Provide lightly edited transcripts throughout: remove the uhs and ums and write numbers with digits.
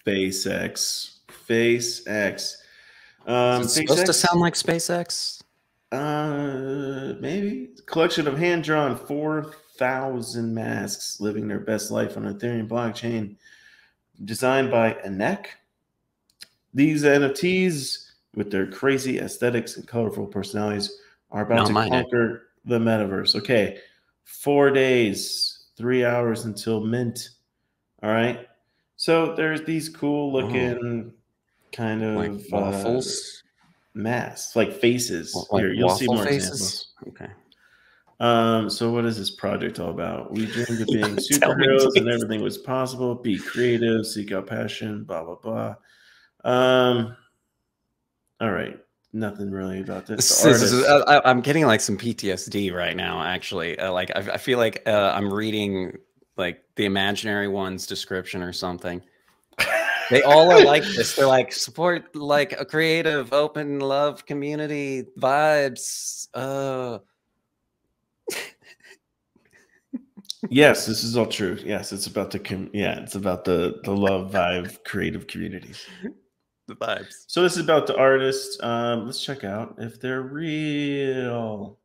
Face X. Face X. Is it supposed to sound like SpaceX? Maybe. Collection of hand-drawn 4,000 masks living their best life on Ethereum blockchain, designed by Anek. These NFTs, with their crazy aesthetics and colorful personalities, are about to conquer the metaverse. Okay, 4 days, 3 hours until mint. All right. So there's these cool looking kind of like waffles, masks, like faces. Like Here, you'll see more faces? examples. Okay. So what is this project all about? We dreamed of being superheroes and everything was possible. Be creative, seek out passion, blah, blah, blah. All right. Nothing really about this. I'm getting like some PTSD right now, actually. Like I feel like I'm reading like the Imaginary One's description or something. They all are like this. They're like, support like a creative, open, love community vibes. Yes, this is all true. Yes, it's about it's about the love vibe creative communities. The vibes. So this is about the artists. Let's check out if they're real.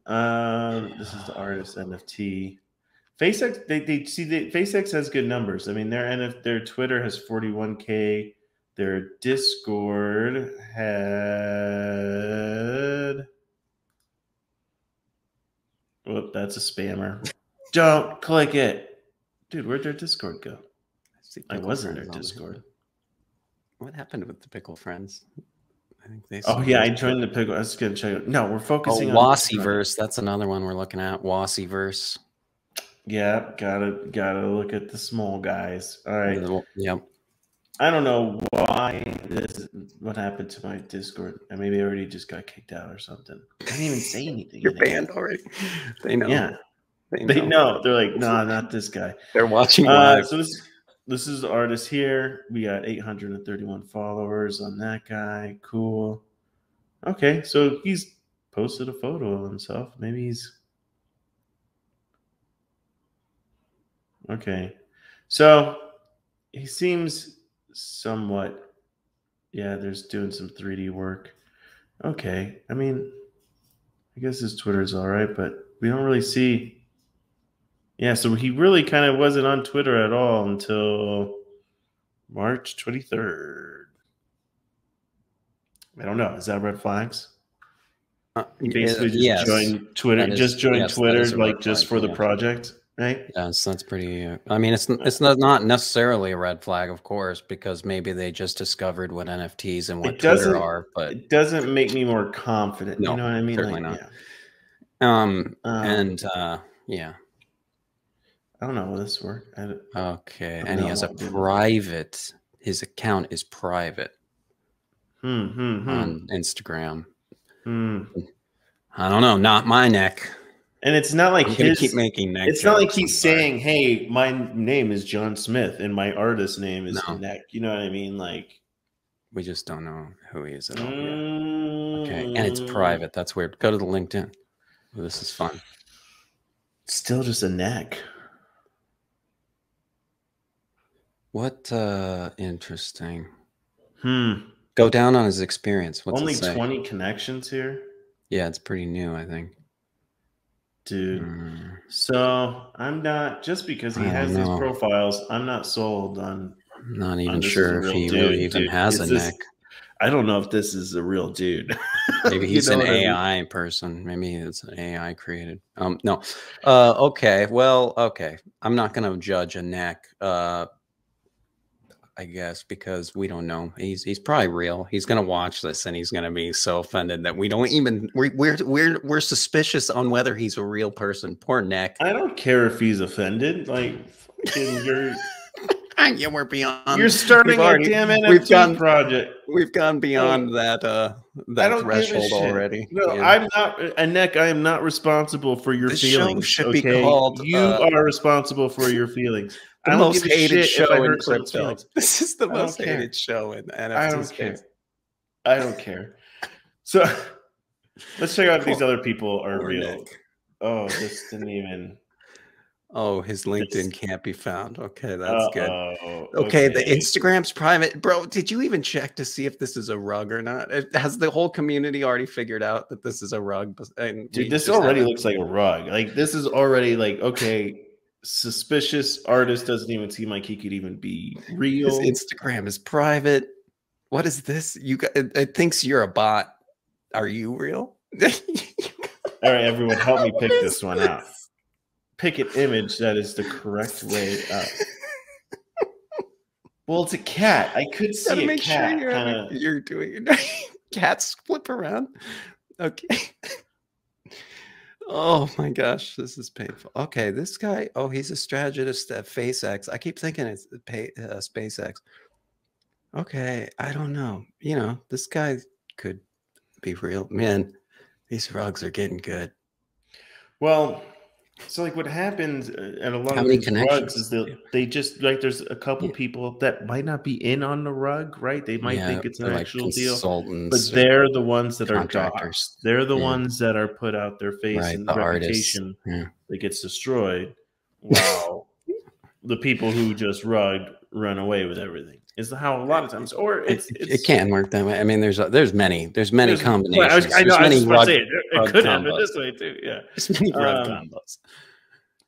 This is the artist NFT. Face X, they see the Face X has good numbers. I mean, their Twitter has 41K. Their Discord had. Whoop, that's a spammer. Don't click it, dude. Where'd their Discord go? I was in their Discord. What happened with the Pickle Friends? I think they. Oh yeah, I joined the Pickle. I was gonna check it. No, we're focusing on Wassiverse. That's another one we're looking at. Wassiverse. Yeah, gotta look at the small guys. All right. Yep. I don't know what happened to my Discord. Maybe I already just got kicked out or something. I didn't even say anything. You're banned already. They know. Yeah. They know. They're like, nah, not this guy. They're watching live. So this is the artist here. We got 831 followers on that guy. Cool. Okay, so he's posted a photo of himself. Maybe he's okay. So he seems somewhat, there's doing some 3D work. Okay. I mean, I guess his Twitter's all right, but we don't really see. Yeah, so he really kind of wasn't on Twitter at all until March 23rd. I don't know. Is that red flags? Basically just joined Twitter. Just joined Twitter, like just for the project, right? Yes, that's pretty. I mean, it's not necessarily a red flag, of course, because maybe they just discovered what NFTs and what Twitter are. But it doesn't make me more confident. No, you know what I mean? Certainly not. Yeah. I don't know how this works. Okay, and he has a private. His account is private on Instagram. I don't know. Not my neck. And it's not like keep making neck. It's not like he's saying, "Hey, my name is John Smith and my artist name is Neck." You know what I mean? Like, we just don't know who he is at all. Okay, and it's private. That's weird. Go to the LinkedIn. Oh, this is fun. Still just a neck. What interesting. Go down on his experience. What's only 20 connections here? Yeah, it's pretty new, I think. Dude. So I'm not, just because he has these profiles, I'm not sold on. I'm not even sure if he really even has a neck. I don't know if this is a real dude. Maybe he's an AI person. Maybe it's an AI created. No. Okay. Well, okay. I'm not going to judge a neck. I guess, because we don't know. He's probably real. He's gonna watch this and he's gonna be so offended that we don't even we're suspicious on whether he's a real person. Poor Nick. I don't care if he's offended. Like, you're yeah, we're beyond. You're starting a damn NFT project. We've gone beyond that threshold already. No, yeah. I'm not a neck. I am not responsible for your feelings. Show should be called. You are responsible for your feelings. The most hated show in crypto. This is the most hated show in the NFT I don't care. I don't care. So let's check out if these other people are real. Nick. Oh, this didn't even. Oh, his This. LinkedIn can't be found. Okay, that's good. Uh-oh. Okay, the Okay. Instagram's private. Bro, did you even check to see if this is a rug or not? Has the whole community already figured out that this is a rug? And Dude, we this just already haven't. looks like a rug. Like this is already like, okay, suspicious artist doesn't even seem like he could even be His real. Instagram is private. What is this? You got it thinks you're a bot. Are you real? All right, everyone, help me pick What is this one out. this? Pick an image that is the correct way up. Well, it's a cat. I could Gotta see a make sure cat kind of. you're doing it. Cats flip around. Okay. Oh my gosh, this is painful. Okay, this guy. Oh, he's a strategist at Face X. I keep thinking it's SpaceX. Okay, I don't know. You know, this guy could be real. Man, these rugs are getting good. Well, so like what happens at a lot How of many these rugs connections? is they just like there's a couple Yeah. people that might not be in on the rug, right? They might Yeah, think it's an they're like actual deal, consultants but or they're the ones that are contractors. doxxed. They're the Yeah, ones that are put out their face right. and The artists. reputation Yeah. that gets destroyed. Wow. The people who just rugged run away with everything is how a lot of times, or It can work that way. I mean, there's many there's combinations. I know There's I was many just about to say it, rug could happen combos. this way too. Yeah, There's many rug combos.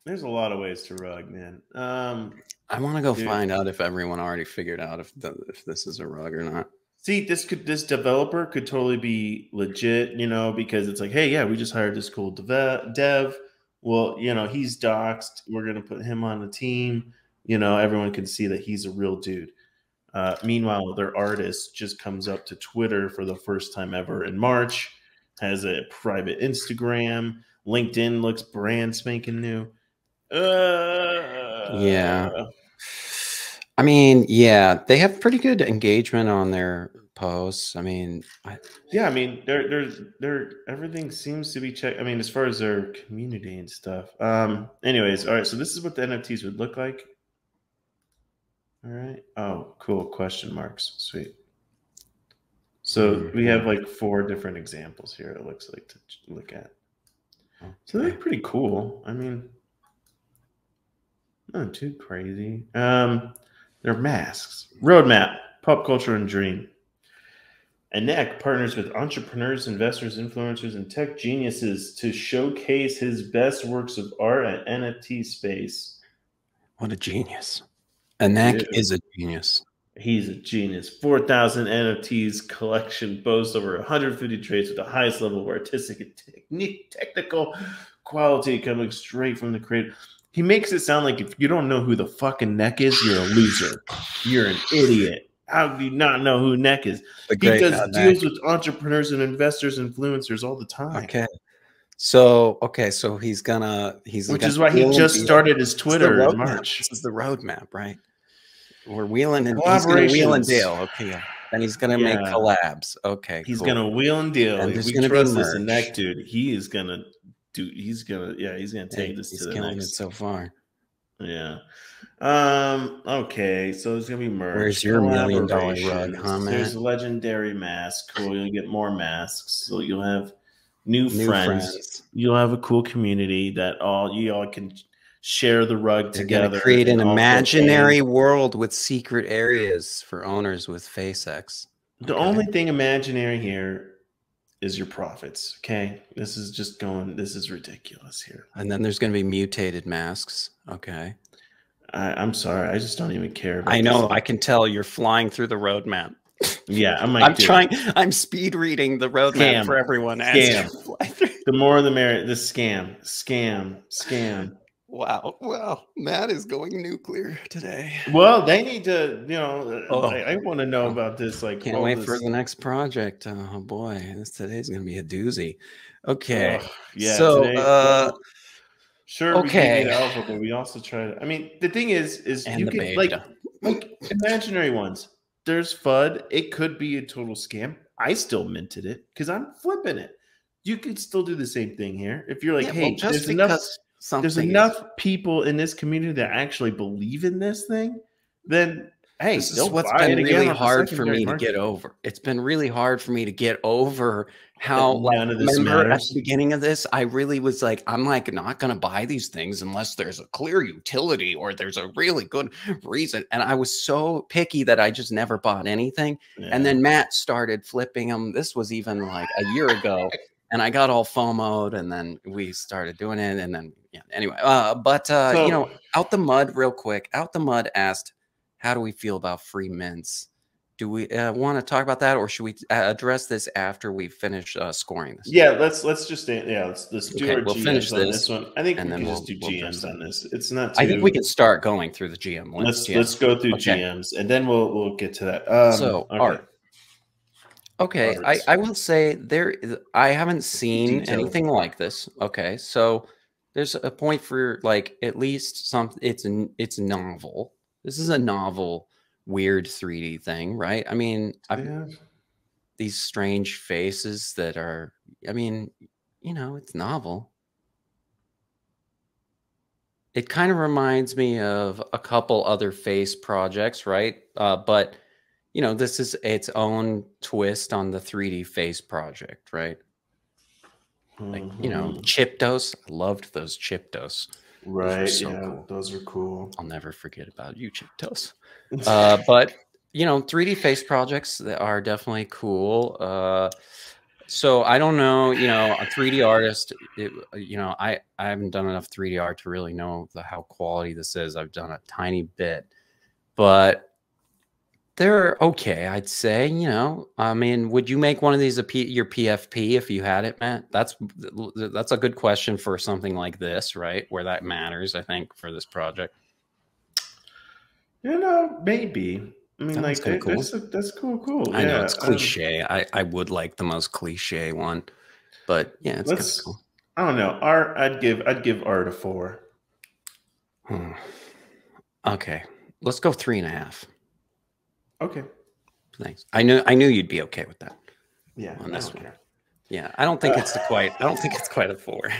there's a lot of ways to rug, man. I want to go Dude. find out if everyone already figured out if this is a rug or not. See, this developer could totally be legit, you know, because it's like, hey, yeah, we just hired this cool dev. Well, you know, he's doxxed. We're gonna put him on the team. You know, everyone can see that he's a real dude. Meanwhile, their artist just comes up to Twitter for the first time ever in March, has a private Instagram. LinkedIn looks brand spanking new. Yeah. I mean, yeah, they have pretty good engagement on their posts. I mean, yeah, I mean, they're everything seems to be checked. I mean, as far as their community and stuff. Anyways, all right. So this is what the NFTs would look like. All right. Oh, cool. Question marks. Sweet. So we have like 4 different examples here. It looks like to look at. So they're pretty cool. I mean, not too crazy. They're masks. Roadmap, pop culture and dream. Anek partners with entrepreneurs, investors, influencers, and tech geniuses to showcase his best works of art at NFT space. What a genius. Anek is a genius. He's a genius. 4,000 NFTs collection boasts over 150 traits with the highest level of artistic and technical quality coming straight from the creator. He makes it sound like if you don't know who the fucking Neck is, you're a loser. You're an idiot. How do you not know who Neck is? He does deals with entrepreneurs and investors, influencers all the time. Okay. So he's which is why he just started his Twitter in March. This is the roadmap, right? We're wheeling and he's gonna wheel and deal. Okay. And he's gonna make collabs. Okay. He's gonna wheel and deal. And if we trust this Neck dude, he's gonna take this to the next. He's killing it so far. Yeah. Okay, so there's gonna be merch. Where's your $1 million rug, huh, man? There's a legendary mask. Cool. You'll get more masks. So you'll have new friends. You'll have a cool community that you all can share the rug together. Create an imaginary world with secret areas for owners with Face X. The only thing imaginary here is your profits. Okay, this is ridiculous here. And then there's going to be mutated masks. Okay. I'm sorry. I just don't even care. I know. I can tell you're flying through the roadmap. Yeah, I'm speed reading the roadmap for everyone. The more the merrier. The scam. Wow. Matt is going nuclear today. Well, they need to, I want to know about this. Like, can't wait for the next project. Oh boy, today's going to be a doozy. Okay. Yeah. So, today, sure. Okay. We can alpha, but we also try to. I mean, the thing is you can like imaginary ones. There's FUD. It could be a total scam. I still minted it because I'm flipping it. You could still do the same thing here. If you're like, hey, there's enough people in this community that actually believe in this thing, then Hey, Just this is still what's buy been it again really on the hard for secondary me to get market. over. It's been really hard for me to get over That how, like, none of this remember at matters. the beginning of this, I really was like, I'm like not gonna buy these things unless there's a clear utility or there's a really good reason. And I was so picky that I just never bought anything. And Yeah. then Matt started flipping them. This was even like a year ago. And I got all FOMO'd, and then we started doing it. And then, yeah, anyway, you know, So Out the Mud, real quick. Out the Mud asked, how do we feel about free mints? Do we want to talk about that, or should we address this after we finish scoring this? yeah, let's just yeah, let's do Okay, our we'll finish GMs on this, this one. I think and we then can just do we'll address GMs that. on this. It's not I think we too. can start going through the GM list. Yeah. Let's go through Okay. GMs, and then we'll get to that. So Okay. art. Okay, Arts. I will say I haven't seen Details. anything like this. Okay, so there's a point for like at least some. It's novel. This is a novel, weird 3D thing, right? I mean, Yeah. these strange faces that are. I mean, you know, it's novel. It kind of reminds me of a couple other face projects, right? But you know, this is its own twist on the 3D face project, right? Like, you know, Chiptos. I loved those Chiptos. Right. Those were so yeah. cool. Those are cool. I'll never forget about you, Chiptos. But you know, 3D face projects that are definitely cool. So I don't know, you know, a 3D artist, you know, I haven't done enough 3D art to really know how quality this is. I've done a tiny bit, but they're okay, I'd say. You know, I mean, would you make one of these your PFP if you had it, Matt? That's a good question for something like this, right? Where that matters, I think, for this project. You know, maybe. I mean, That one's like kind of cool. that's cool. I know Yeah. it's cliche. I would like the most cliche one, but yeah, it's kind of cool. I don't know. Art, I'd give art a 4. Okay, let's go 3.5. Okay. Thanks. I knew you'd be okay with that. Yeah. On this one. Care. Yeah, I don't think it's quite a 4.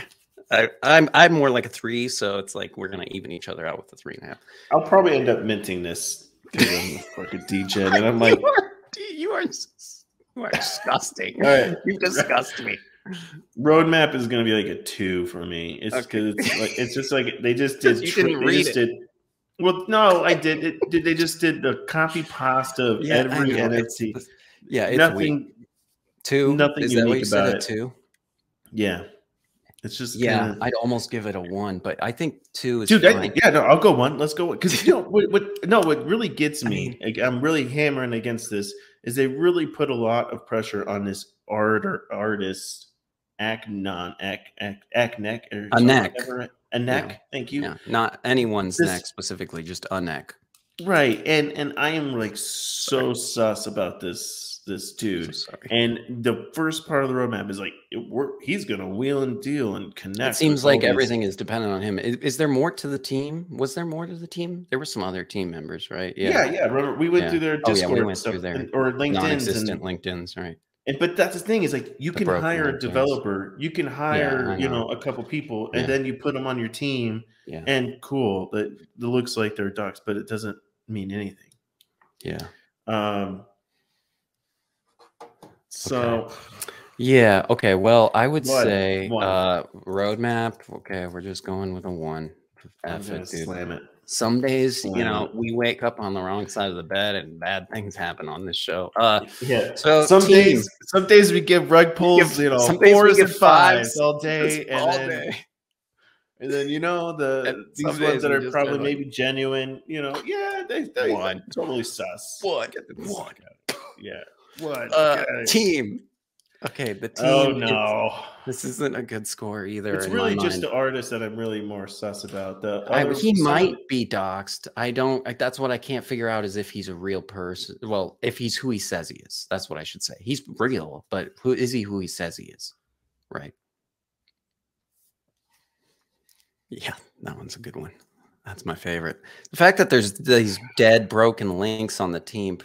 I'm more like a 3, so it's like we're gonna even each other out with the 3.5. I'll probably end up minting this because I'm like a DJ, and I'm like, you are disgusting. All right. You disgust me. Roadmap is gonna be like a 2 for me. It's because it's just like they just did. You didn't read it. Well, no, I did. They just did the copy pasta of every NFT. It's nothing. Weak. 2. Nothing is unique that what you about said, it. 2? Yeah. It's just I'd almost give it a 1, but I think 2 is dude. fine. I'll go 1. Let's go because you know what really gets me. I'm really hammering against this is they really put a lot of pressure on this artist Anek. Thank you. Yeah, not anyone's neck specifically, just a neck. Right, and I am like so sus about this dude. And the first part of the roadmap is like he's gonna wheel and deal and connect. It seems like everything is dependent on him. Is there more to the team? Was there more to the team? There were some other team members, right? Yeah. Remember, we went through their Discord we went through their or LinkedIn's non-existent LinkedIn's, right? But that's the thing is like you can hire a developer, you can hire a couple people, and then you put them on your team. Yeah, and cool. That it looks like they're ducks, but it doesn't mean anything. Yeah. So. Yeah. Okay. Well, I would say roadmap. Okay, we're just going with a 1. F it, dude. Slam it. Some days, you know, we wake up on the wrong side of the bed and bad things happen on this show. So some days we give rug pulls, you know, 4s and 5s all day, and then you know these ones that are probably maybe genuine, you know, they totally sus. One. Yeah. What? Team. Okay, the team. Oh no, this isn't a good score either. It's really just the artist that I'm really more sus about. He might be doxxed. I don't. That's what I can't figure out is if he's a real person. Well, if he's who he says he is, that's what I should say. He's real, but who is he? Who he says he is, right? Yeah, that one's a good one. That's my favorite. The fact that there's these dead, broken links on the team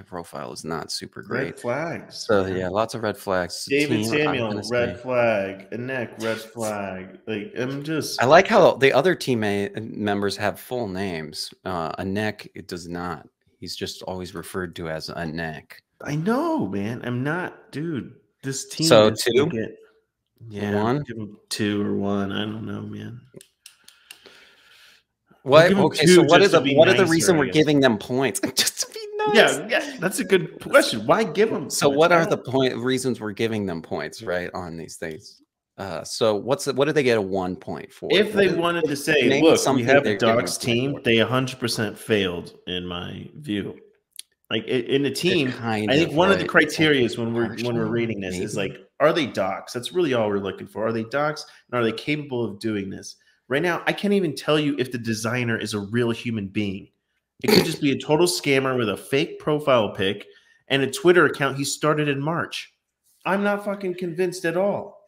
profile is not super Red great. flags. So man. yeah, lots of red flags. David Team, Samuel, red flag. A neck, red flag. Like I like how the other teammate members have full names. A neck, it does not. He's just always referred to as a neck. I know, man. I'm not, dude. This team So is 2, yeah, 1. give him 2 or 1. I don't know, man. What? Okay, so what are the reason we're giving them points? Just to be nice. Yeah, that's a good question. Why give them? So what are the reasons we're giving them points, right, on these things? So what do they get a 1 point for? If they wanted to say, look, we have a dogs team, they 100% failed in my view. Like in a team, I think one of the criteria is when we're reading this is like, are they docs? That's really all we're looking for. Are they docs and are they capable of doing this? Right now, I can't even tell you if the designer is a real human being. It could just be a total scammer with a fake profile pic and a Twitter account he started in March. I'm not fucking convinced at all.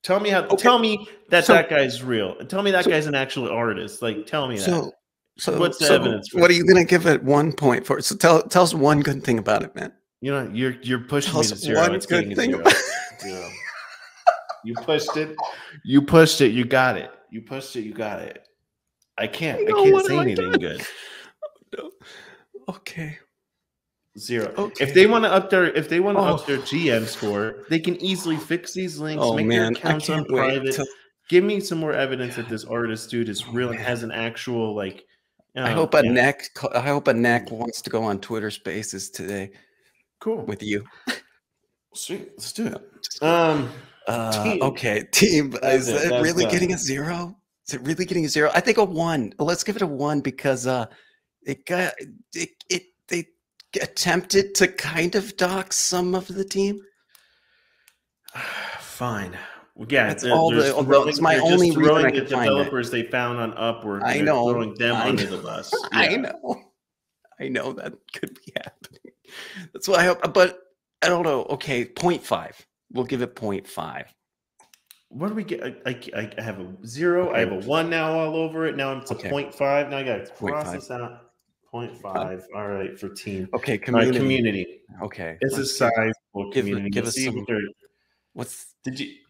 Tell me that guy's real. Tell me that guy's an actual artist. Like, tell me that. So what's the evidence? What are you gonna give it 1 point for? So tell us one good thing about it, man. You know, you're pushing me to 0. One good thing about it. You pushed it. You pushed it. You got it. You pushed it. You got it. I can't say anything good. No. Okay. 0. Okay. If they want to up their GM score, they can easily fix these links, make their accounts on private. Give me some more evidence that this artist dude is real and has an actual like. I hope a neck wants to go on Twitter Spaces today. Cool with you. Sweet, let's do it. Team. Okay, team. Is it really getting a 0? Is it really getting a 0? I think a 1. Let's give it a 1 because they attempted to kind of dox some of the team. Fine. Yeah, that's my only reason I could find developers they found on Upwork. I know, throwing them under the bus. Yeah. I know that could be happening. That's why I hope, but I don't know. Okay, 0.5. We'll give it 0.5. What do we get? I have a 0. Okay. I have a 1 now all over it. Now it's a 0.5. Now I got to cross this out. 0.5. All right, for team. Okay, community. Okay, it's a sizable community. Give us some.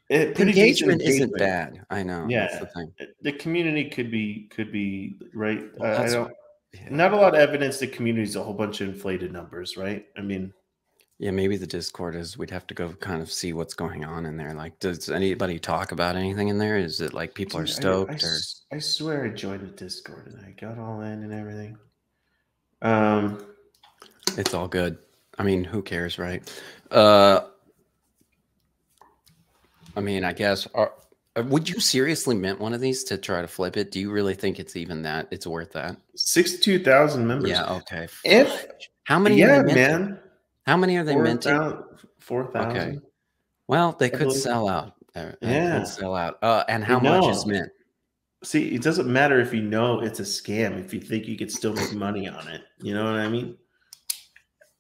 Engagement isn't bad. I know. Yeah, that's the thing. The community could be right. I don't. Yeah. Not a lot of evidence. The community is a whole bunch of inflated numbers, right? I mean, yeah, maybe the Discord is. We'd have to go kind of see what's going on in there. Like, does anybody talk about anything in there? Is it like people are stoked? I swear I joined the Discord and I got all in and everything. It's all good. I mean, who cares, right? I mean, I guess. Would you seriously mint one of these to try to flip it? Do you really think it's even that? It's worth that? 62,000 members. Yeah. Okay. How many? Yeah, man. How many are they minting? 4,000. Okay. Well, they could sell out. Could sell out. And how much is mint? See, it doesn't matter if you know it's a scam. If you think you could still make money on it, you know what I mean?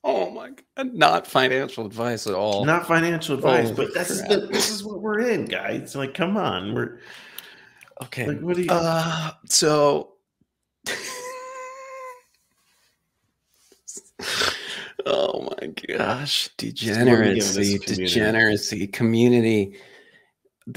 Oh my God! Not financial advice at all. Not financial advice, but this is what we're in, guys. Like, come on, we're okay. Like, what do you? So. Oh my gosh! Degeneracy, community.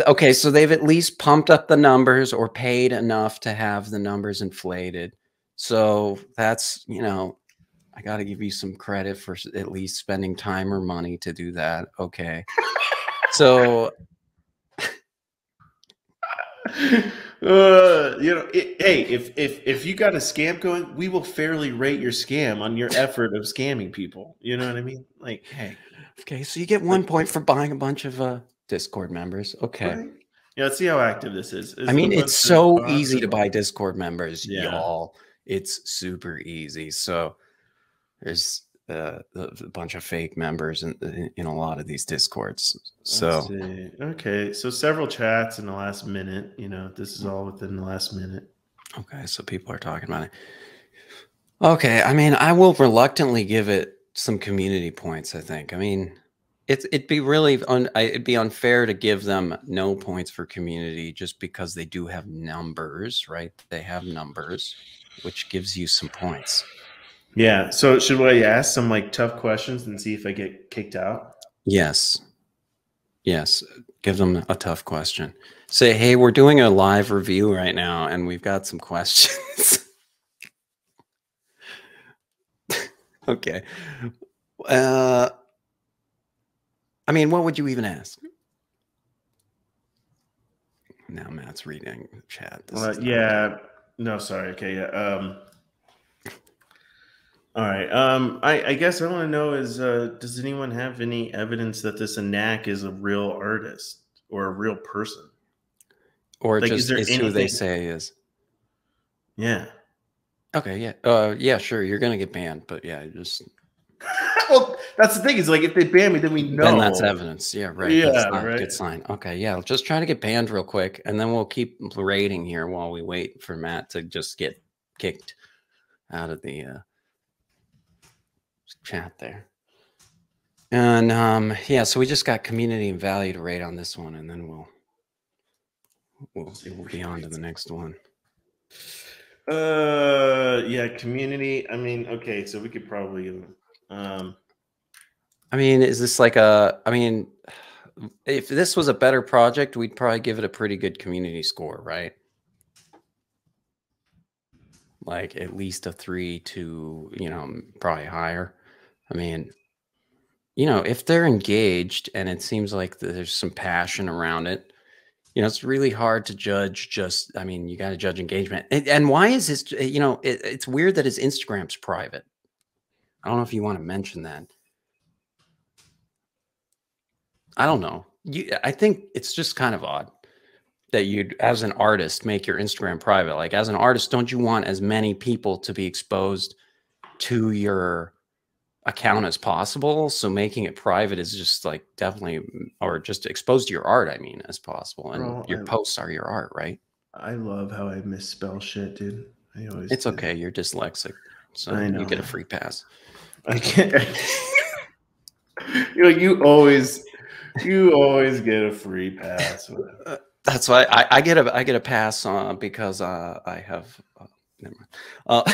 Okay, so they've at least pumped up the numbers or paid enough to have the numbers inflated. So that's, I got to give you some credit for at least spending time or money to do that. Okay. So, hey, if you got a scam going, we will fairly rate your scam on your effort of scamming people. You know what I mean? Like, hey. Okay, so you get 1 point for buying a bunch of Discord members. Okay. Right. Yeah, let's see how active this is. I mean, it's so easy to buy Discord members, y'all. It's super easy. So there's a bunch of fake members in a lot of these Discords. So okay, so several chats in the last minute. This is all within the last minute. Okay, so people are talking about it. Okay, I mean, I will reluctantly give it some community points. I think. I mean, it'd be really it'd be unfair to give them no points for community just because they do have numbers, right? They have numbers, which gives you some points. Yeah. So should I ask some like tough questions and see if I get kicked out? Yes. Yes. Give them a tough question. Say, hey, we're doing a live review right now, and we've got some questions. Okay. I mean, what would you even ask? Now Matt's reading the chat. Yeah. No, sorry. Okay. Yeah. All right. I guess I want to know is does anyone have any evidence that this Anak is a real artist or a real person? Or like, just is who they say is? Yeah. Okay. Yeah. Yeah. Sure. You're gonna get banned, but yeah, just. Well, that's the thing. Is like if they ban me, then we know. Then that's evidence. Yeah. Right. Yeah. That's not right. a good sign. Okay. Yeah. Just trying to get banned real quick, and then we'll keep rating here while we wait for Matt to just get kicked out of the chat there. And yeah, so we just got community and value to rate on this one, and then we'll be on to the next one. Yeah, community. I mean, okay, so we could probably I mean, is this like a, I mean, if this was a better project, we'd probably give it a pretty good community score, right? Like at least a 3 to, you know, probably higher. I mean, you know, if they're engaged and it seems like there's some passion around it, you know, it's really hard to judge just, I mean, you got to judge engagement. And why is his, you know, it's weird that his Instagram's private. I don't know if you want to mention that. I don't know. I think it's just kind of odd that you'd, as an artist, make your Instagram private. Like as an artist, don't you want as many people to be exposed to your account as possible? So making it private is just like definitely, or just exposed to your art, I mean, as possible. And Bro, your posts are your art, right? I love how I misspell shit, dude. I always It's okay. You're dyslexic, so you get a free pass. I can't. you always get a free pass. That's why I get a pass on because I have. Never mind.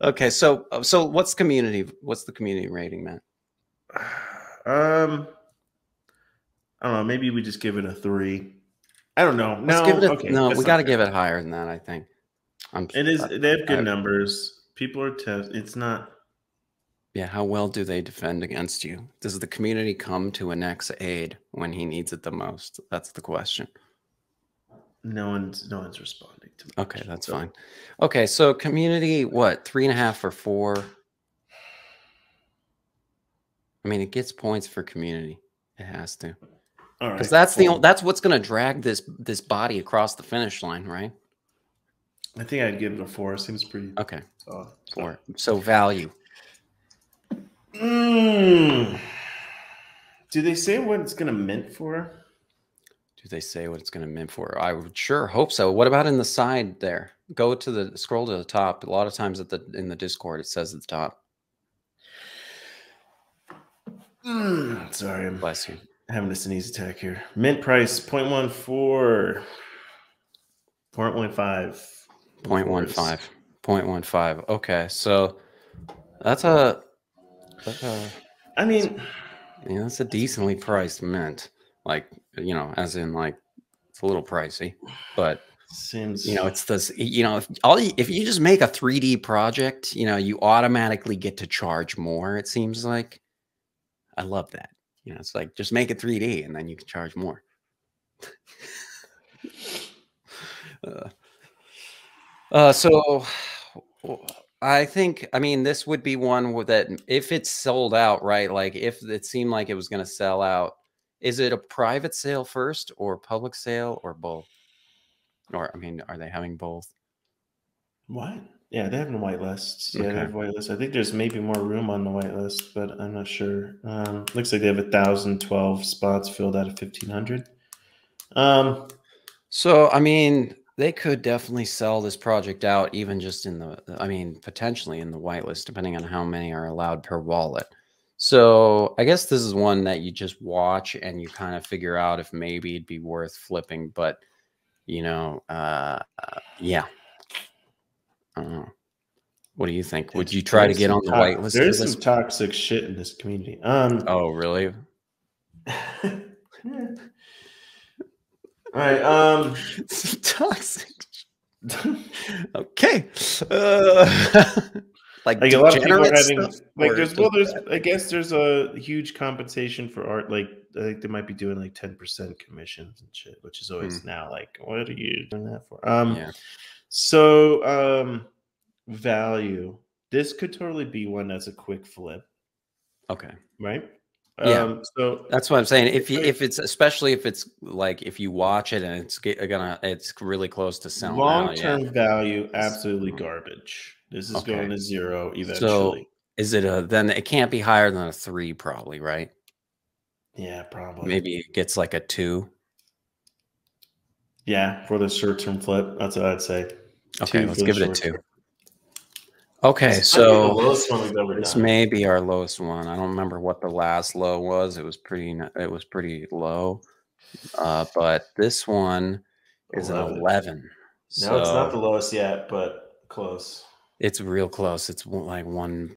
Okay, so what's the community rating, Matt? I don't know. Maybe we just give it a 3. I don't know. We got to give it higher than that. I think. They have good numbers. People are it's not. Yeah, how well do they defend against you? Does the community come to Anak's aid when he needs it the most? That's the question. No one's responding to me. Okay, that's fine. Okay, so community, what, 3.5 or 4? I mean, it gets points for community. It has to. All right. Because that's what's going to drag this body across the finish line, right? I think I'd give it a 4. Seems pretty. Okay. 4. So value. Do they say what it's going to mint for? Do they say what it's going to mint for? I would sure hope so. What about in the side there? Scroll to the top. A lot of times in the Discord, it says at the top. Sorry, bless you. Having a sneeze attack here. Mint price 0.14, 0.15. 0.15. 0.15. Okay, so that's a I mean, yeah, that's a decently priced mint. Like, you know, as in like it's a little pricey, but seems, you know, it's this, you know, if you just make a 3D project, you know, you automatically get to charge more. It seems like I love that. You know, it's like just make it 3D and then you can charge more. So I think, I mean, this would be one that if it's sold out, right? Like if it seemed like it was going to sell out, is it a private sale first or public sale or both? Or, I mean, are they having both? What? Yeah, they're having whitelists. Yeah, they have whitelists. I think there's maybe more room on the whitelist, but I'm not sure. Looks like they have 1,012 spots filled out of 1,500. So, I mean, they could definitely sell this project out, even just in the, I mean, potentially in the whitelist, depending on how many are allowed per wallet. So I guess this is one that you just watch and you kind of figure out if maybe it'd be worth flipping, but you know, yeah. I don't know. What do you think? Would you try to get on the whitelist for There's this? some toxic shit in this community. Oh, really? Yeah. All right. Some toxic. Okay. Like a lot of people are degenerate having stuff, like or there's I guess there's a huge compensation for art. Like I think they might be doing like 10% commissions and shit, which is always now like, what are you doing that for? yeah. So value. This could totally be one that's a quick flip, Okay. right? Yeah. So That's what I'm saying. If it's especially if it's like if you watch it and it's really close to selling out, yeah. long-term value, absolutely garbage. This is going Okay. to zero So eventually. is it then it can't be higher than a 3 probably, right? Yeah, probably. Maybe it gets like a 2. Yeah, for the short-term flip, that's what I'd say. Okay, 2 let's for the give it a short 2. term. Okay, This might be the so lowest one we've ever this done. may be our lowest one. I don't remember what the last low was. It was pretty low. But this one is an 11. No, it's not the So lowest yet, but close. it's real close. It's like one